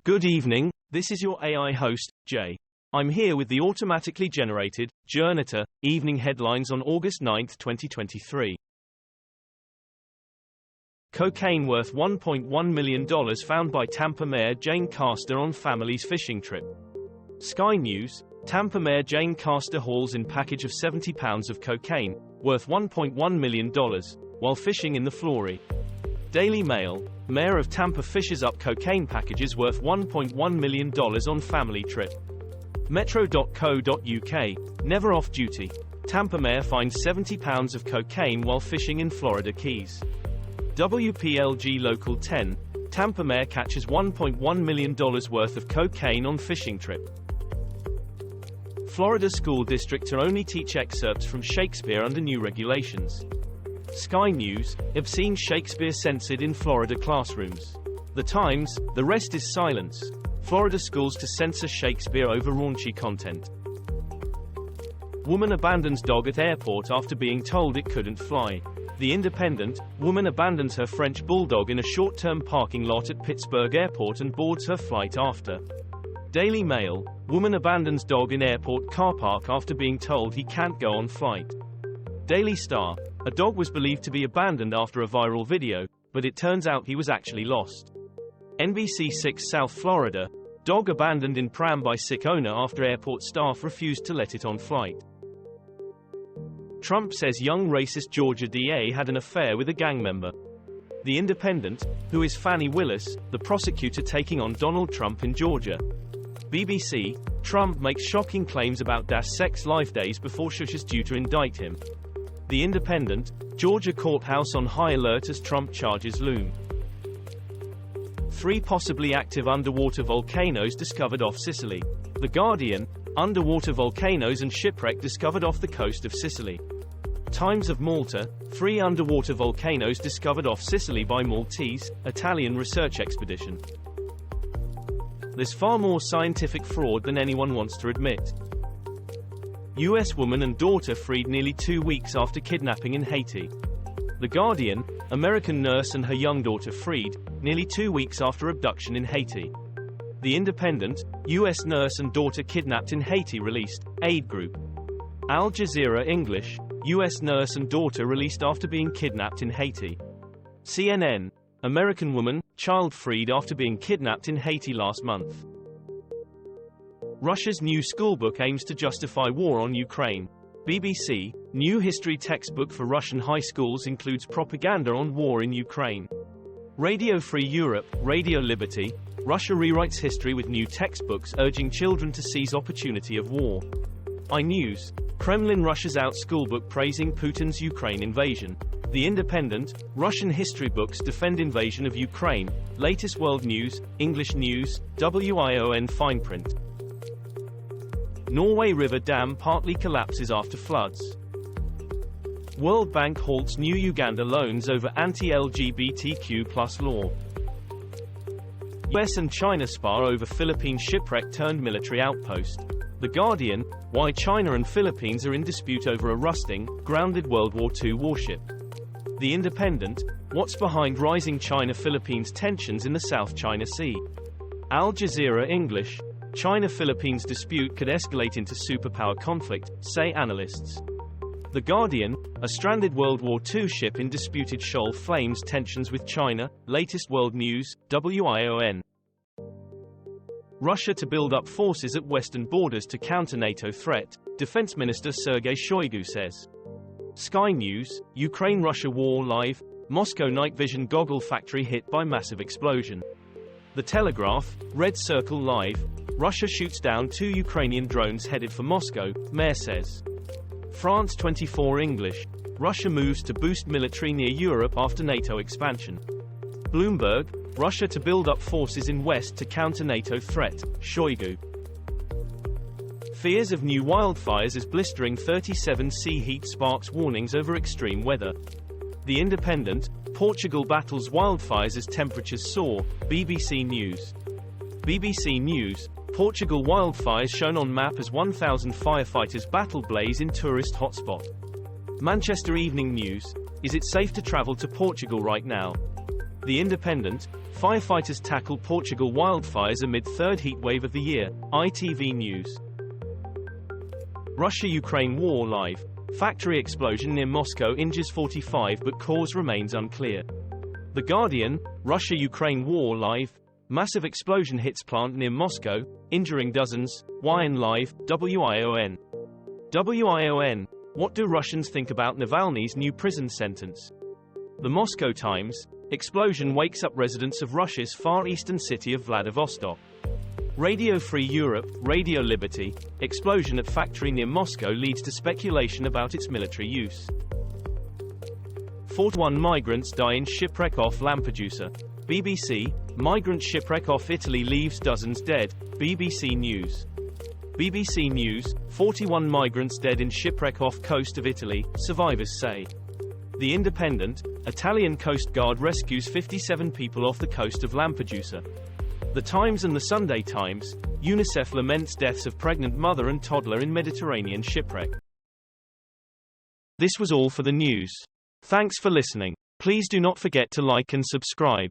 Good evening, this is your AI host, Jay. I'm here with the automatically generated, Journato, evening headlines on August 9, 2023. Cocaine worth $1.1 million found by Tampa Mayor Jane Castor on family's fishing trip. Sky News, Tampa Mayor Jane Castor hauls in package of 70 pounds of cocaine, worth $1.1 million, while fishing in the Florida. Daily Mail, Mayor of Tampa fishes up cocaine packages worth $1.1 million on family trip. Metro.co.uk, never off duty. Tampa Mayor finds 70 pounds of cocaine while fishing in Florida Keys. WPLG Local 10, Tampa Mayor catches $1.1 million worth of cocaine on fishing trip. Florida school district to only teach excerpts from Shakespeare under new regulations. Sky News, obscene Shakespeare censored in Florida classrooms. The Times, the rest is silence. Florida schools to censor Shakespeare over raunchy content. Woman abandons dog at airport after being told it couldn't fly. The Independent, woman abandons her French bulldog in a short-term parking lot at Pittsburgh Airport and boards her flight after. Daily Mail, woman abandons dog in airport car park after being told he can't go on flight. Daily Star, a dog was believed to be abandoned after a viral video, but it turns out he was actually lost. NBC 6 South Florida, dog abandoned in pram by sick owner after airport staff refused to let it on flight. Trump says young racist Georgia DA had an affair with a gang member. The Independent, who is Fannie Willis, the prosecutor taking on Donald Trump in Georgia. BBC, Trump makes shocking claims about Das sex life days before Shush is due to indict him. The Independent, Georgia courthouse on high alert as Trump charges loom. 3 possibly active underwater volcanoes discovered off Sicily. The Guardian, underwater volcanoes and shipwreck discovered off the coast of Sicily. Times of Malta, 3 underwater volcanoes discovered off Sicily by Maltese, Italian research expedition. There's far more scientific fraud than anyone wants to admit. U.S. woman and daughter freed nearly 2 weeks after kidnapping in Haiti. The Guardian, American nurse and her young daughter freed, nearly 2 weeks after abduction in Haiti. The Independent, U.S. nurse and daughter kidnapped in Haiti released, aid group. Al Jazeera English, U.S. nurse and daughter released after being kidnapped in Haiti. CNN, American woman, child freed after being kidnapped in Haiti last month. Russia's new schoolbook aims to justify war on Ukraine. BBC, new history textbook for Russian high schools includes propaganda on war in Ukraine. Radio Free Europe, Radio Liberty, Russia rewrites history with new textbooks urging children to seize opportunity of war. iNews, Kremlin rushes out schoolbook praising Putin's Ukraine invasion. The Independent, Russian history books defend invasion of Ukraine. Latest world news, English news, WION fine print. Norway River Dam partly collapses after floods. World Bank halts new Uganda loans over anti-LGBTQ+ law. US and China spar over Philippine shipwreck-turned-military outpost. The Guardian, why China and Philippines are in dispute over a rusting, grounded World War II warship. The Independent, what's behind rising China-Philippines tensions in the South China Sea. Al Jazeera English, China-Philippines dispute could escalate into superpower conflict, say analysts. The Guardian, a stranded World War II ship in disputed shoal flames tensions with China. Latest world news, WION. Russia to build up forces at western borders to counter NATO threat, Defense Minister Sergei Shoigu says. Sky News, Ukraine-Russia war live, Moscow night vision goggle factory hit by massive explosion. The Telegraph, Red Circle live, Russia shoots down 2 Ukrainian drones headed for Moscow, mayor says. France 24 English, Russia moves to boost military near Europe after NATO expansion. Bloomberg, Russia to build up forces in West to counter NATO threat, Shoigu. Fears of new wildfires as blistering 37°C heat sparks warnings over extreme weather. The Independent, Portugal battles wildfires as temperatures soar, BBC News. BBC News, Portugal wildfires shown on map as 1,000 firefighters battle blaze in tourist hotspot. Manchester Evening News, is it safe to travel to Portugal right now? The Independent, firefighters tackle Portugal wildfires amid third heat wave of the year, ITV News. Russia-Ukraine war live. Factory explosion near Moscow injures 45 but cause remains unclear. The Guardian, Russia-Ukraine war live. Massive explosion hits plant near Moscow, injuring dozens. YN live, WION. WION. What do Russians think about Navalny's new prison sentence? The Moscow Times. Explosion wakes up residents of Russia's far eastern city of Vladivostok. Radio Free Europe, Radio Liberty. Explosion at factory near Moscow leads to speculation about its military use. 41 migrants die in shipwreck off Lampedusa. BBC. Migrant shipwreck off Italy leaves dozens dead. BBC News. BBC News. 41 migrants dead in shipwreck off coast of Italy, survivors say. The Independent. Italian Coast Guard rescues 57 people off the coast of Lampedusa. The Times and the Sunday Times. UNICEF laments deaths of pregnant mother and toddler in Mediterranean shipwreck. This was all for the news. Thanks for listening. Please do not forget to like and subscribe.